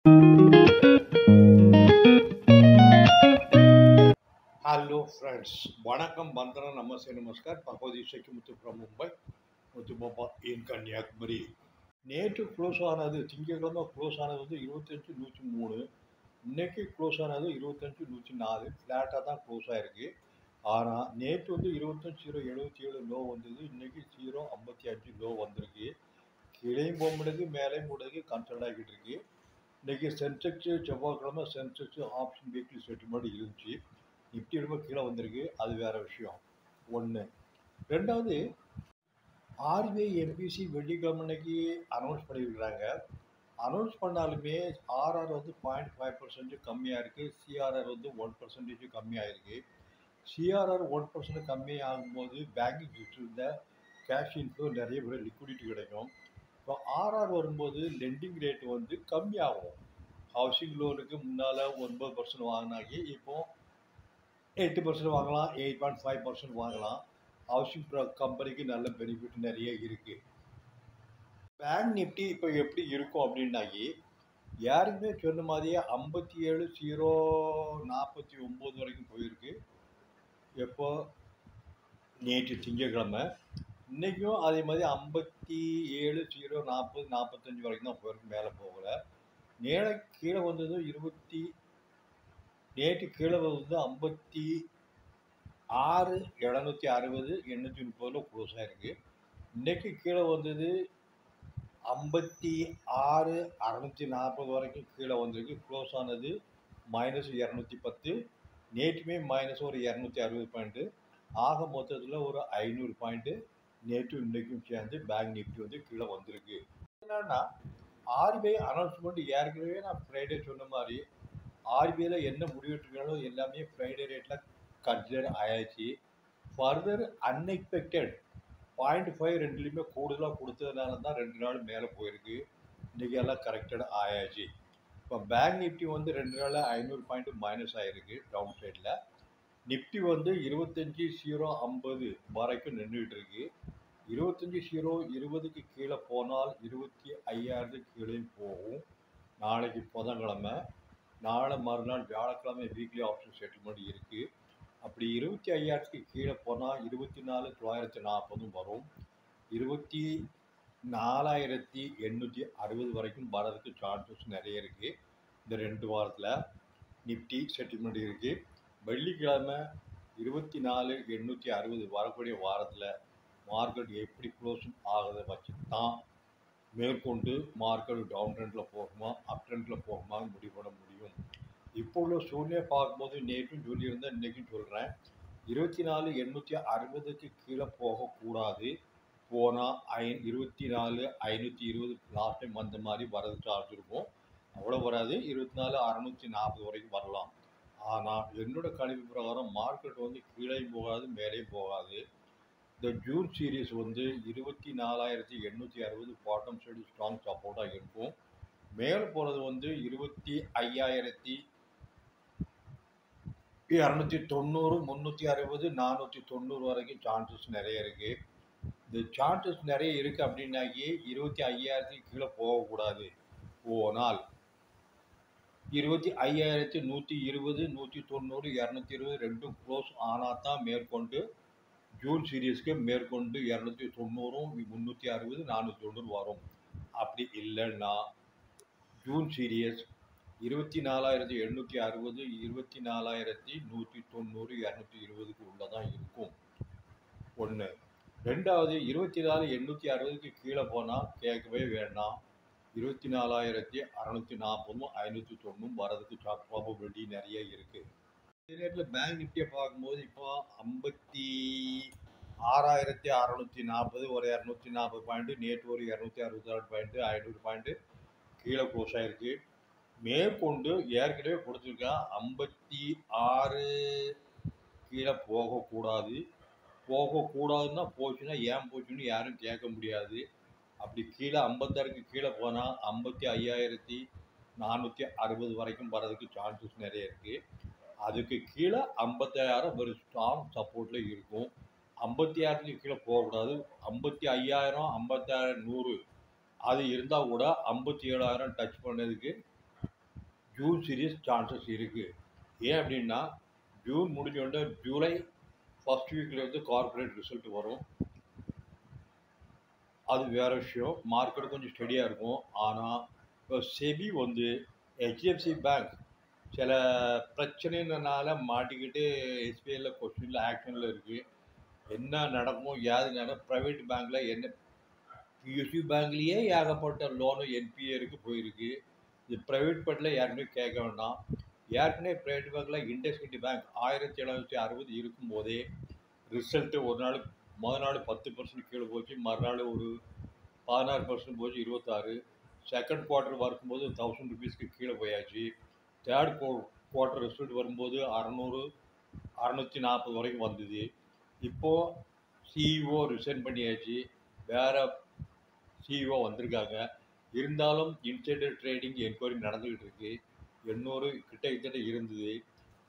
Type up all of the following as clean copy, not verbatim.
Hello friends, வணக்கம் வந்தனம் நமஸ்தே நமஸ்கார். பகவதி முத்து from Mumbai, Muthu Baba in Kanyakumari. நேற்று க்ளோஸ் ஆனது திங்கட்கிழமை க்ளோஸ் ஆனது வந்து 25,103. இன்னைக்கு க்ளோஸ் ஆனது 25,104. ஃப்ளாட்டாக தான் க்ளோஸ் ஆயிருக்கு. ஆனால் நேற்று வந்து 25,077 லோ வந்தது. இன்னைக்கு 0,55 லோ வந்திருக்கு. கீழையும் போக முடியுது, மேலேயும் முடியுது, கன்சல்ட் ஆகிட்டு இருக்கு. இன்னைக்கு சென்செக்ஸ் செவ்வாய்க்கிழமை சென்செக்ஸ் ஆப்ஷன் வீக்லி செட்டில்மெண்ட் இருந்துச்சு. நிஃப்டி ரொம்ப கீழே வந்திருக்கு, அது வேற விஷயம். ஒன்று. ரெண்டாவது, ஆர்பிஐ எம்பிசி வெள்ளிக்கிழமை அன்னைக்கு அனௌன்ஸ் பண்ணியிருக்கிறாங்க. அனௌன்ஸ் பண்ணாலுமே ஆர்ஆர் வந்து 0.5% கம்மியாக இருக்குது, சிஆர்ஆர் வந்து 1% கம்மியாக இருக்குது. சிஆர்ஆர் 1% கம்மி ஆகும்போது பேங்கிங் சிஸ்டத்தில் கேஷ் இன்ஃப்ளோ நிறைய பேர் லிக்விடிட்டி கிடைக்கும். இப்போ ஆர்ஆர் வரும்போது லெண்டிங் ரேட் வந்து கம்மியாகும். ஹவுசிங் லோனுக்கு முன்னால் 9% வாங்கினாக்கி இப்போது 8% வாங்கலாம், 8.5% வாங்கலாம். ஹவுசிங் கம்பெனிக்கு நல்ல பெனிஃபிட் நிறைய இருக்குது. பேங்க் நிஃப்டி இப்போ எப்படி இருக்கும் அப்படின்னாக்கி, யாருக்குமே சொன்ன மாதிரியே 57,049 வரைக்கும் போயிருக்கு. எப்போ நேற்று திங்கக்கிழமை. இன்றைக்கும் அதே மாதிரி 57,040 45 வரைக்கும் தான் போயிருக்கு, மேலே போகலை. கீழே வந்தது நேற்று கீழே வந்து 56,760 830 க்ளோஸ் ஆயிருக்கு. இன்னைக்கு கீழே வந்தது 56,640 வரைக்கும் கீழே வந்திருக்கு. க்ளோஸ் ஆனது -210. நேற்றுமே மைனஸ் ஒரு 260 பாயிண்ட்டு. ஆக மொத்தத்தில் ஒரு 500 பாயிண்ட்டு நேற்று இன்றைக்கும் சேர்ந்து பேங்க் நிஃப்டி வந்து கீழே வந்திருக்கு. என்னன்னா, ஆர்பிஐ அனௌன்ஸ்மெண்ட் ஏற்கனவே நான் ஃப்ரைடே சொன்ன மாதிரி ஆர்பிஐல என்ன முடிவெடுக்கிறாங்களோ எல்லாமே ஃப்ரைடே ரேட்டில் கன்சிடர் ஆயாச்சு. ஃபர்தர் அன்எக்ஸ்பெக்டட் 0.5 ரெண்டுலேயுமே கூடுதலாக கொடுத்ததுனால தான் 2 நாள் மேலே போயிருக்கு. இன்றைக்கி எல்லாம் கரெக்டட் ஆயாச்சு. இப்போ பேங்க் நிஃப்டி வந்து 2 நாளில் 500 பாயிண்ட் மைனஸ் ஆகிருக்கு டவுன் சைடில். நிஃப்டி வந்து 25,050 வரைக்கும் நின்றுட்டு இருக்கு. 25,020க்கு கீழே போனால் 25,000 கீழே போகும். நாளைக்கு புதன்கிழமை, நாளை மறுநாள் வியாழக்கிழமை வீக்லி ஆப்ஷன் செட்டில்மெண்ட் இருக்குது. அப்படி 25,000க்கு கீழே போனால் 24,940 வரும். 24,860 வரைக்கும் வரதுக்கு சான்சஸ் நிறைய இருக்குது. இந்த 2 வாரத்தில் நிஃப்டி செட்டில்மெண்ட் இருக்குது. வெள்ளிக்கிழமை 24,860 வரக்கூடிய வாரத்தில் மார்க்கெட் எப்படி க்ளோசிங் ஆகிறத வச்சு தான் மேற்கொண்டு மார்க்கெட் டவுன் ட்ரெண்டில் போகுமா அப் ட்ரெண்டில் போகுமா முடிவு பண்ண முடியும். இப்போ உள்ள சூழ்நிலை பார்க்கும்போது நேற்றும் சொல்லியிருந்தேன், இன்றைக்கும் சொல்கிறேன், 24,860க்கு கீழே போகக்கூடாது. போனால் 24,520 லாஸ்ட் டைம் வந்த மாதிரி வரது சார்ஜ் இருக்கும். அவ்வளோ வராது, 24,640 வரைக்கும் வரலாம். ஆனால் என்னோட கணிப்பு பிரகாரம் மார்க்கெட் வந்து கீழே போகாது, மேலே போகாது. இந்த ஜூன் சீரீஸ் வந்து 24,860 பாட்டம் சைடு ஸ்ட்ராங் சப்போர்ட்டாக இருக்கும். மேலே போகிறது வந்து 25,290, 360, 490 வரைக்கும் சான்சஸ் நிறைய இருக்குது. இந்த சான்சஸ் நிறைய இருக்குது அப்படின்னாக்கி 25,000க்கு கீழே போகக்கூடாது. போனால் 25,120, 190, 220 ரெண்டும் க்ளோஸ் ஆனால் தான் மேற்கொண்டு ஜூன் சீரீஸ்க்கு மேற்கொண்டு 290, 360, 490 வரும். அப்படி இல்லைன்னா ஜூன் சீரியஸ் 24,860, 24,190, 220க்கு உள்ளதான் இருக்கும். ஒன்று. ரெண்டாவது, 24,860க்கு கீழே போனால் கேட்கவே வேண்டாம். 24,640, 590 வரதுக்கு ப்ராபபிலிட்டி நிறைய இருக்குது. இதே நேரத்தில் பேங்க் நிஃப்டியை பார்க்கும்போது இப்போ 56,640, ஒரு 240 பாயிண்ட்டு, நேற்று ஒரு 266 பாயிண்ட்டு, 500 பாயிண்ட்டு கீழே க்ளோஸ் ஆகிருக்கு. மேற்கொண்டு ஏற்கனவே கொடுத்துருக்கேன், 56 கீழே போகக்கூடாதுன்னா போச்சுன்னா ஏன் போச்சுன்னு யாரும் கேட்க முடியாது. அப்படி கீழே 56க்கு கீழே போனால் 55,460 வரைக்கும் வரதுக்கு சான்சஸ் நிறைய இருக்குது. அதுக்கு கீழே 56,000 ஒரு ஸ்ட்ராங் சப்போர்ட்டில் இருக்கும். 56க்கு கீழே போகக்கூடாது. 55,000, 56,100 அது இருந்தால் கூட 57,000 டச் பண்ணதுக்கு ஜூன் சீரிஸ் சான்சஸ் இருக்குது. ஏன் அப்படின்னா ஜூன் முடிஞ்சோடனே ஜூலை ஃபர்ஸ்ட் வீக்லேருந்து கார்பரேட் ரிசல்ட் வரும். அது வேறு விஷயம். மார்க்கெட் கொஞ்சம் ஸ்டடியாக இருக்கும். ஆனால் இப்போ செபி வந்து ஹெச்டிஎஃப்சி பேங்க் சில பிரச்சனைனால மாட்டிக்கிட்டு எஸ்பிஐயில் கொஸ்டினில் ஆக்ஷனில் இருக்குது. என்ன நடக்கும் ஏது ப்ரைவேட் பேங்க்கில் என்ன பிஎஸ்யூ பேங்க்லேயே ஏகப்பட்ட லோனு என்பிஏருக்கு போயிருக்கு. இது ப்ரைவேட் பேங்க்கில் ஏற்கனவே கேட்க வேண்டாம். ஏற்கனவே ப்ரைவேட் பேங்க்கில் இண்டஸ்இண்ட் பேங்க் 1760 இருக்கும்போதே ரிசல்ட்டு ஒரு நாள் முதல் நாள் 10% கீழே போச்சு, மறுநாள் ஒரு 16% போச்சு, 26. செகண்ட் குவார்ட்டர் வரும்போது 1000 ருபீஸ்க்கு கீழே போயாச்சு. தேர்ட் குவார்ட்டர் ரிசல்ட் வரும்போது 600 640 வரைக்கும் வந்தது. இப்போது சிஇஓ ரிசைன் பண்ணியாச்சு, வேறு சிஇஓ வந்திருக்காங்க. இருந்தாலும் இன்சைடர் ட்ரேடிங் என்கொயரி நடந்துக்கிட்டு இருக்கு. 800 கிட்ட இருந்தது.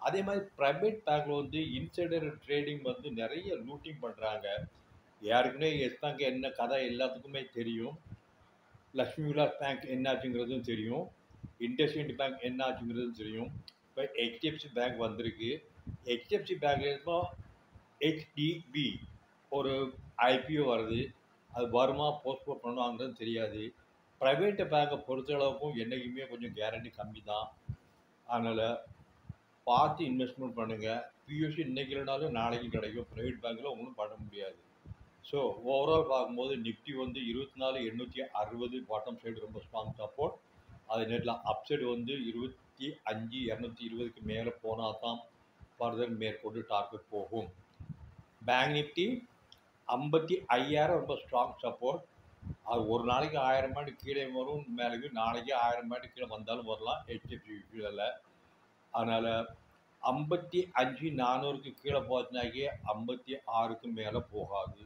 அதே மாதிரி ப்ரைவேட் பேங்க்கில் வந்து இன்சைடர் ட்ரேடிங் வந்து நிறைய லூட்டிங் பண்ணுறாங்க. ஏற்கனவே எஸ் பேங்க் என்ன கதை எல்லாத்துக்குமே தெரியும். லக்ஷ்மி விலாஸ் பேங்க் என்னாச்சுங்கிறதும் தெரியும். இண்டஸ்இண்ட் பேங்க் என்னாச்சுங்கிறதும் தெரியும். இப்போ ஹெச்டிஎஃப்சி பேங்க் வந்திருக்கு. ஹெச்டிஎஃப்சி பேங்க்ல இப்போ ஹெச்டிபி ஒரு ஐபிஓ வருது. அது வருமா போஸ்ட்போன் பண்ணுவாங்கிறது தெரியாது. ப்ரைவேட் பேங்கை பொறுத்தளவுக்கும் என்றைக்குமே கொஞ்சம் கேரண்டி கம்மி தான். அதனால் பார்த்து இன்வெஸ்ட்மெண்ட் பண்ணுங்கள். பியூசி இன்றைக்கி இல்லைனாலும் நாளைக்கு கிடைக்கும். ப்ரைவேட் பேங்க்கில் ஒன்றும் பண்ண முடியாது. ஸோ ஓவரால் பார்க்கும்போது நிஃப்டி வந்து 24,860 பாட்டம் சைடு ரொம்ப ஸ்ட்ராங் சப்போர்ட். அது நேரில் அப்சைடு வந்து 25,220க்கு மேலே போனால் தான் ஃபர்தர் மேற்கொண்டு டார்கெட் போகும். பேங்க் நிஃப்டி 55,000 ரொம்ப ஸ்ட்ராங் சப்போர்ட். அது ஒரு நாளைக்கு 1000 பாயிண்ட் கீழே வரும், மேலே நாளைக்கு 1000 பாயிண்ட் கீழே வந்தாலும் வரலாம் ஹெச்டிஎஃப்சி கீழே. அதனால் 55,400க்கு கீழே போச்சுனாக்கி 56க்கு மேலே போகாது.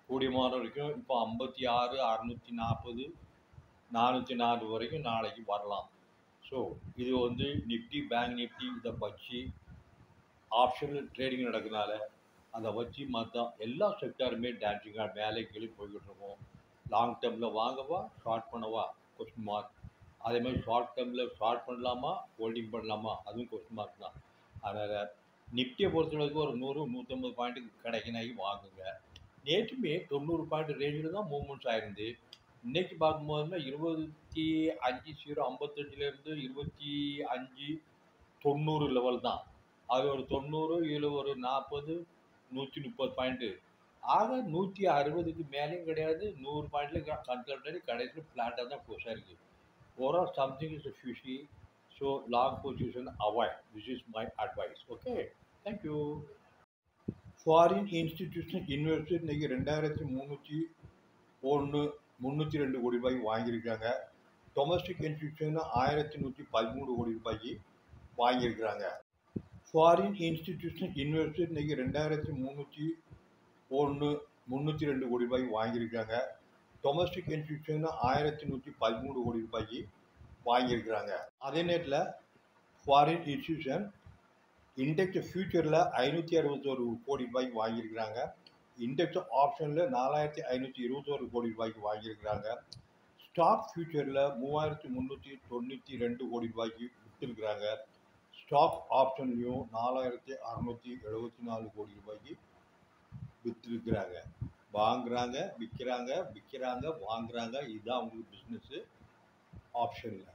கூடியமான வரைக்கும் இப்போ 56,640 404 வரைக்கும் நாளைக்கு வரலாம். ஸோ இது வந்து நிஃப்டி பேங்க் நிஃப்டி இதை வச்சு ஆப்ஷனில் ட்ரேடிங் நடக்கிறதுனால அதை வச்சு மற்ற எல்லா செக்டாருமே டான்ஸிங்காக மேலே கீழே போய்கிட்டு இருக்கோம். லாங் டேர்மில் வாங்கவா ஷார்ட் பண்ணவா கொஸ்டின் மார்க். அதே மாதிரி ஷார்ட் டேர்மில் ஷார்ட் பண்ணலாமா ஹோல்டிங் பண்ணலாமா அதுவும் கொஸ்டின் மார்க் தான். அதனால் நிஃப்டியை பொறுத்தளவுக்கு ஒரு 100-150 பாயிண்ட்டுக்கு கிடைக்கினாக்கி வாங்குங்க. நேற்றுமே 90 பாயிண்ட் ரேஞ்சில் தான் மூவ்மெண்ட்ஸ் ஆயிருந்து. இன்றைக்கி பார்க்கும்போதுன்னா 25,055 25,90 லெவல் தான். அது ஒரு 90 இதில் ஒரு 40 130 பாயிண்ட்டு ஆக 160க்கு மேலேயும் கிடையாது. 100 பாயிண்ட்ல கன்சல்டன்ட் கடைசியில் ஃப்ளாட்டாக தான் க்ளோஸ் ஆயிருக்கு. Overall something is fishy. So long position avoid. This is my advice. Okay, thank you. Foreign institutional investor இன்றைக்கி 2,302 கோடி ரூபாய்க்கு வாங்கியிருக்காங்க. டொமஸ்டிக் இன்ஸ்டிடியூஷன் 1,113 கோடி ரூபாய்க்கு வாங்கியிருக்கிறாங்க. ஃபாரின் இன்ஸ்டிடியூஷனல் இன்வெஸ்டர் இன்றைக்கி 2,302 கோடி ரூபாய்க்கு வாங்கியிருக்காங்க. டொமஸ்டிக் இன்ஸ்டிடியூஷன் 1,113 கோடி ரூபாய்க்கு வாங்கியிருக்கிறாங்க. அதே நேரத்தில் ஃபாரின் இன்ஸ்டிடியூஷன் இண்டெக்ஸ் ஃபியூச்சரில் 561 கோடி ரூபாய்க்கு வாங்கியிருக்கிறாங்க. இண்டெக்ஸ் ஆப்ஷனில் 4,521 கோடி ரூபாய்க்கு வாங்கியிருக்கிறாங்க. ஸ்டாக் ஃபியூச்சரில் 3,392 கோடி ரூபாய்க்கு விற்றுருக்கிறாங்க. ஸ்டாக் ஆப்ஷன்லையும் 4,674 கோடி ரூபாய்க்கு விற்றுருக்கிறாங்க. வாங்குறாங்க விற்கிறாங்க, விற்கிறாங்க வாங்குறாங்க. இதுதான் அவங்களுக்கு பிஸ்னஸ்ஸு ஆப்ஷனில்.